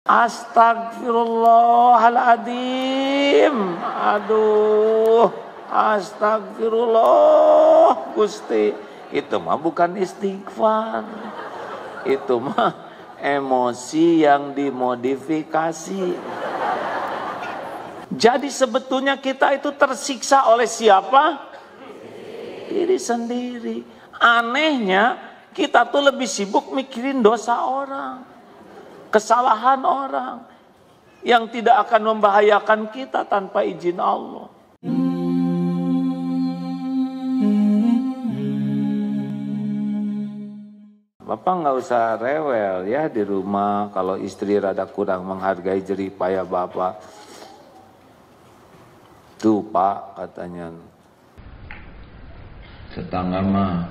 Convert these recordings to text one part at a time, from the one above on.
Astagfirullahaladzim. Aduh, astagfirullah Gusti. Itu mah bukan istighfar. Itu mah emosi yang dimodifikasi. Jadi sebetulnya kita itu tersiksa oleh siapa? Diri sendiri. Anehnya kita tuh lebih sibuk mikirin dosa orang, kesalahan orang yang tidak akan membahayakan kita tanpa izin Allah. Bapak nggak usah rewel ya di rumah kalau istri rada kurang menghargai jerih payah Bapak. Tuh Pak katanya, tetangga mah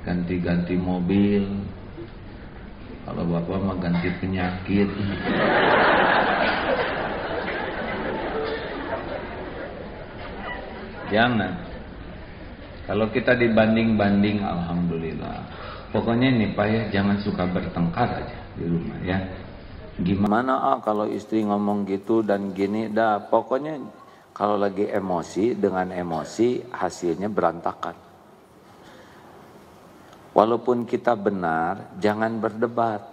ganti-ganti mobil, kalau Bapak mah ganti penyakit. Jangan. Kalau kita dibanding-banding, alhamdulillah. Pokoknya nih Pak ya, jangan suka bertengkar aja di rumah ya. Gimana kalau istri ngomong gitu dan gini, dah pokoknya kalau lagi emosi, dengan emosi hasilnya berantakan. Walaupun kita benar, jangan berdebat.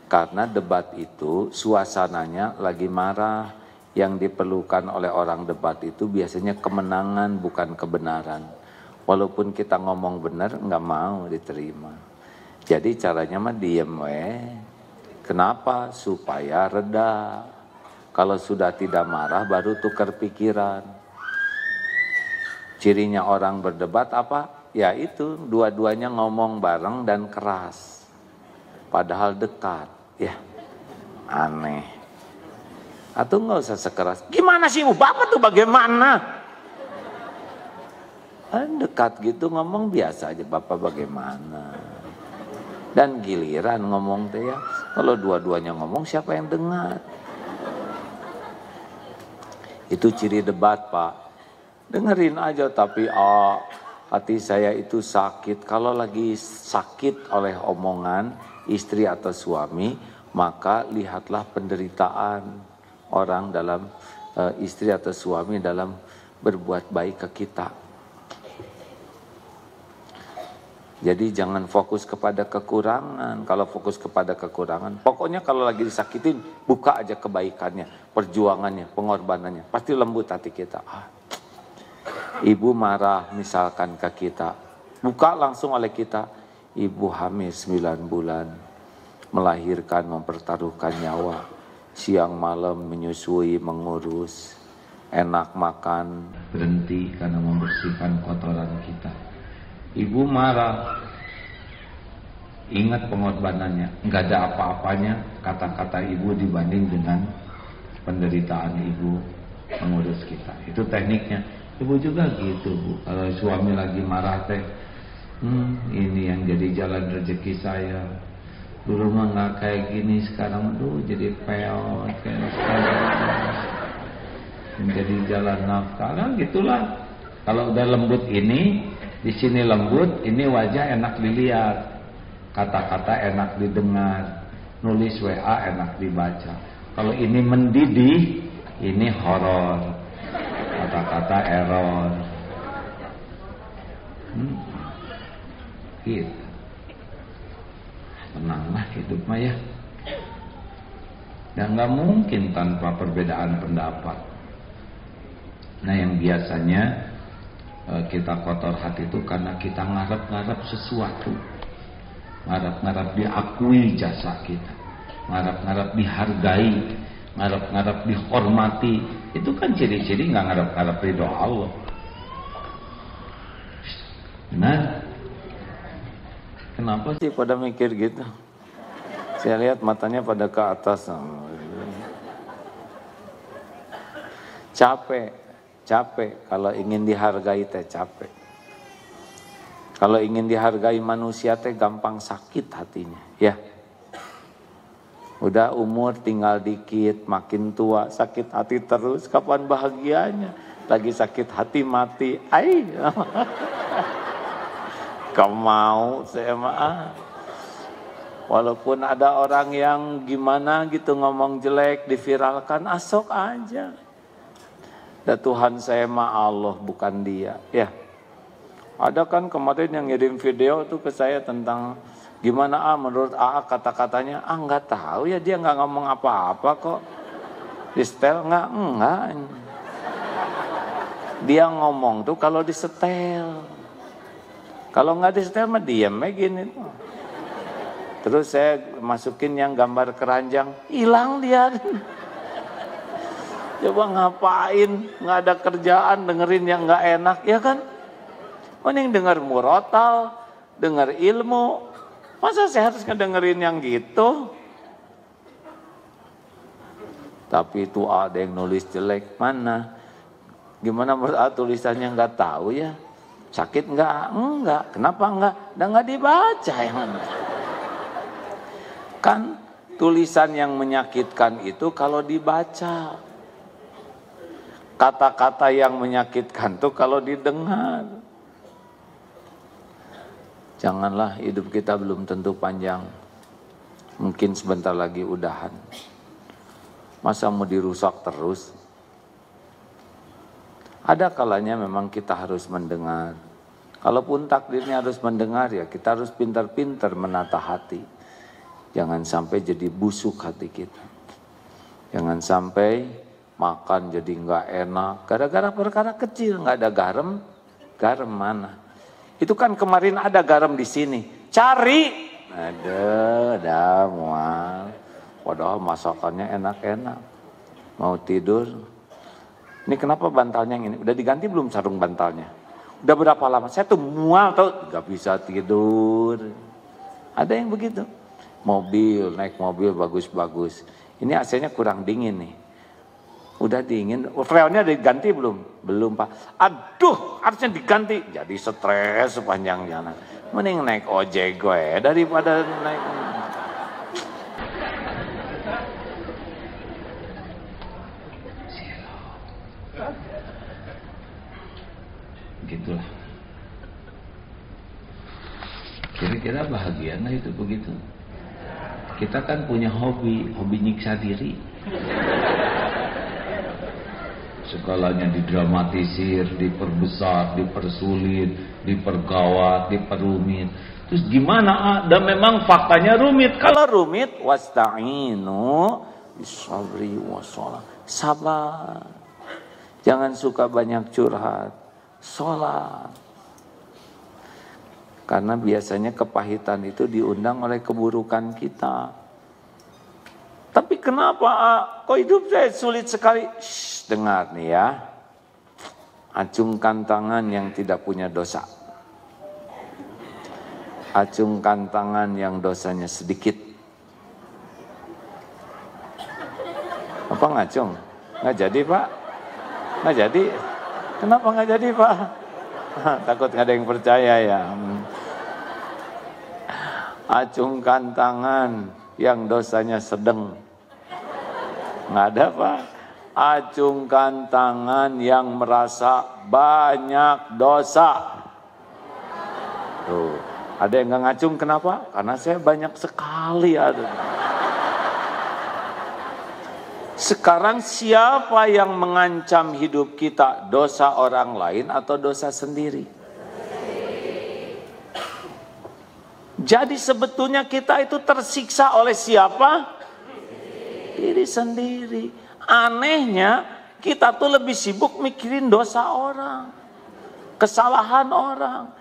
Karena debat itu suasananya lagi marah. Yang diperlukan oleh orang debat itu biasanya kemenangan bukan kebenaran. Walaupun kita ngomong benar, nggak mau diterima. Jadi caranya mah diem Kenapa? Supaya reda. Kalau sudah tidak marah baru tukar pikiran. Cirinya orang berdebat apa? Ya itu, dua-duanya ngomong bareng dan keras. Padahal dekat. Ya, aneh. Atau nggak usah sekeras. Gimana sih Bapak tuh bagaimana? Dekat gitu ngomong biasa aja, Bapak bagaimana? Dan giliran ngomong teh ya, kalau dua-duanya ngomong siapa yang dengar? Itu ciri debat Pak. Dengerin aja tapi hati saya itu sakit. Kalau lagi sakit oleh omongan istri atau suami, maka lihatlah penderitaan orang dalam istri atau suami dalam berbuat baik ke kita. Jadi jangan fokus kepada kekurangan. Kalau fokus kepada kekurangan, pokoknya kalau lagi disakitin, buka aja kebaikannya, perjuangannya, pengorbanannya. Pasti lembut hati kita. Ibu marah misalkan ke kita, buka langsung oleh kita. Ibu hamil 9 bulan, melahirkan, mempertaruhkan nyawa. Siang malam menyusui, mengurus, enak makan, berhenti karena membersihkan kotoran kita. Ibu marah, ingat pengorbanannya, nggak ada apa-apanya kata-kata ibu dibanding dengan penderitaan ibu mengurus kita. Itu tekniknya. Ibu juga gitu Bu, kalau suami lagi marah teh, ini yang jadi jalan rezeki saya. Dulu mah nggak kayak gini, sekarang jadi peot kayak sekarang. Menjadi jalan nafkah, kan gitulah. Kalau udah lembut ini, di sini lembut, ini wajah enak dilihat, kata-kata enak didengar, nulis WA enak dibaca. Kalau ini mendidih, ini horor, kata-kata error. Gitu. Tenanglah hidup mah ya. Dan nggak mungkin tanpa perbedaan pendapat. Nah yang biasanya kita kotor hati itu karena kita ngarep-ngarep sesuatu, ngarep-ngarep diakui jasa kita, ngarep-ngarep dihargai, ngarep-ngarep dihormati. Itu kan ciri-ciri nggak ngarep-ngarep ridho Allah. Benar? Kenapa sih pada mikir gitu? Saya lihat matanya pada ke atas. Capek kalau ingin dihargai teh capek. Kalau ingin dihargai manusia teh gampang sakit hatinya, ya. Udah umur tinggal dikit, makin tua sakit hati terus, kapan bahagianya? Lagi sakit hati mati, Kau mau saya mah. Walaupun ada orang yang gimana gitu ngomong jelek, diviralkan, asok aja. Dan Tuhan saya mah Allah, bukan dia. Ya, ada kan kemarin yang ngirim video tuh ke saya tentang gimana menurut kata-katanya. Nggak tahu ya, dia nggak ngomong apa-apa kok. Di setel enggak. Dia ngomong tuh kalau disetel. Kalau nggak disetel mah diam aja gini tuh. Terus saya masukin yang gambar keranjang, hilang dia. Coba ngapain, nggak ada kerjaan, dengerin yang nggak enak, ya kan? Mending denger murotal, denger ilmu. Masa saya harus ngedengerin yang gitu? Tapi itu ada yang nulis jelek, mana? Gimana menurut tulisannya nggak tahu ya? Sakit nggak? Enggak. Kenapa enggak? Udah nggak dibaca yang kan tulisan yang menyakitkan itu kalau dibaca. Kata-kata yang menyakitkan itu kalau didengar. Janganlah, hidup kita belum tentu panjang. Mungkin sebentar lagi udahan. Masa mau dirusak terus? Ada kalanya memang kita harus mendengar. Kalaupun takdirnya harus mendengar, ya kita harus pintar-pintar menata hati. Jangan sampai jadi busuk hati kita. Jangan sampai makan jadi nggak enak. Gara-gara perkara kecil, nggak ada garam. Garam mana? Itu kan kemarin ada garam di sini. Cari. Ada mual. Padahal masakannya enak-enak. Mau tidur. Ini kenapa bantalnya yang ini? Udah diganti belum sarung bantalnya? Udah berapa lama? Saya tuh mual tuh. Nggak bisa tidur. Ada yang begitu. Naik mobil bagus-bagus. Ini AC-nya kurang dingin nih. Udah dingin, freonnya diganti belum? Belum Pak. Aduh, harusnya diganti. Jadi stres sepanjang jalan. Mending naik ojek gue daripada naik. Begitulah. Kira-kira bahagia nggak itu begitu? Kita kan punya hobi nyiksa diri. Segalanya didramatisir, diperbesar, dipersulit, dipergawat, diperumit. Terus gimana? Dan memang faktanya rumit. Kalau rumit, wasta'inu bisabri wassalah. Sabar. Jangan suka banyak curhat. Sholat. Karena biasanya kepahitan itu diundang oleh keburukan kita. Tapi kenapa kok hidup saya sulit sekali? Shh, dengar nih ya. Acungkan tangan yang tidak punya dosa. Acungkan tangan yang dosanya sedikit. Apa ngacung? Nggak jadi Pak? Nggak jadi? Kenapa nggak jadi Pak? Takut nggak ada yang percaya ya. Acungkan tangan yang dosanya sedang. Nggak ada Pak. Acungkan tangan yang merasa banyak dosa. Tuh, ada yang nggak ngacung kenapa? Karena saya banyak sekali ada. Sekarang siapa yang mengancam hidup kita? Dosa orang lain atau dosa sendiri? Jadi sebetulnya kita itu tersiksa oleh siapa? Diri sendiri. Anehnya kita tuh lebih sibuk mikirin dosa orang, kesalahan orang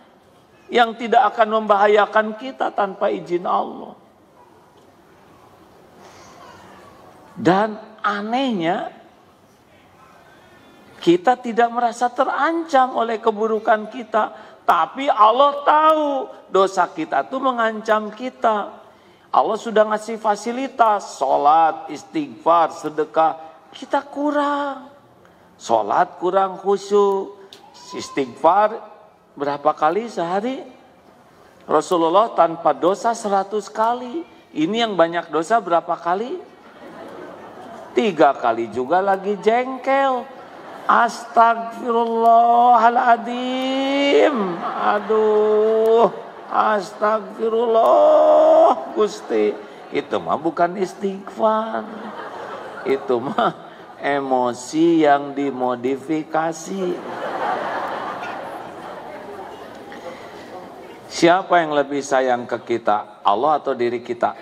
yang tidak akan membahayakan kita tanpa izin Allah. Dan anehnya kita tidak merasa terancam oleh keburukan kita. Tapi Allah tahu dosa kita itu mengancam kita. Allah sudah ngasih fasilitas, sholat, istighfar, sedekah. Kita kurang. Sholat kurang khusyuk. Istighfar berapa kali sehari? Rasulullah tanpa dosa 100 kali. Ini yang banyak dosa berapa kali? 3 kali juga lagi jengkel. Astagfirullahaladzim. Aduh. Astagfirullah Gusti. Itu mah bukan istighfar. Itu mah emosi yang dimodifikasi. Siapa yang lebih sayang ke kita? Allah atau diri kita?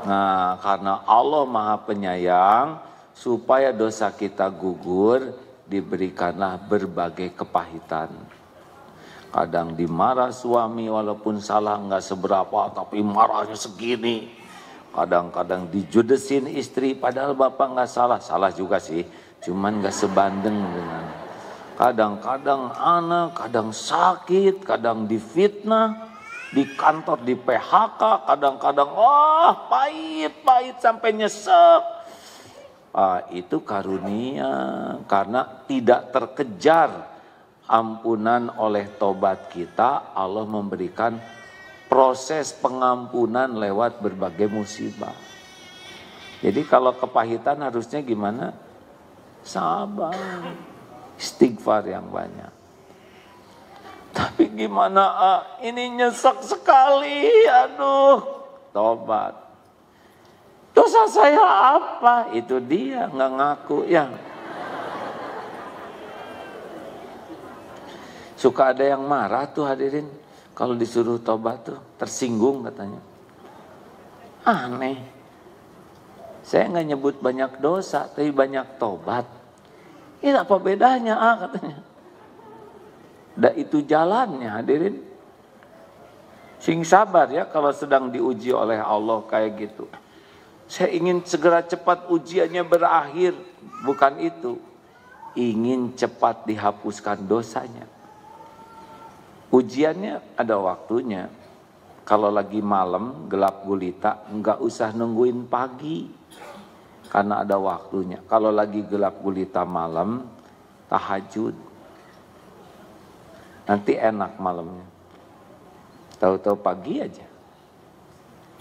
Nah, karena Allah Maha Penyayang, supaya dosa kita gugur, diberikanlah berbagai kepahitan. Kadang dimarah suami walaupun salah nggak seberapa, tapi marahnya segini. Kadang-kadang dijudesin istri padahal bapak nggak salah. Salah juga sih, cuman nggak sebanding dengan. Kadang-kadang anak, kadang sakit, kadang difitnah. Di kantor di PHK, kadang-kadang pahit sampai nyesek. Itu karunia, karena tidak terkejar ampunan oleh tobat kita, Allah memberikan proses pengampunan lewat berbagai musibah. Jadi kalau kepahitan harusnya gimana? Sabar, istighfar yang banyak. Tapi gimana, ini nyesek sekali, aduh, tobat. Dosa saya apa? Itu dia, nggak ngaku ya. Suka ada yang marah tuh hadirin, kalau disuruh tobat tuh, tersinggung katanya. Aneh, saya nggak nyebut banyak dosa, tapi banyak tobat. Ini apa bedanya, katanya. Dan itu jalannya hadirin. Sing sabar ya kalau sedang diuji oleh Allah kayak gitu. Saya ingin segera cepat ujiannya berakhir. Bukan itu. Ingin cepat dihapuskan dosanya. Ujiannya ada waktunya. Kalau lagi malam gelap gulita, enggak usah nungguin pagi. Karena ada waktunya. Kalau lagi gelap gulita malam, tahajud. Nanti enak malamnya. Tahu-tahu pagi aja.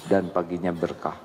Dan paginya berkah.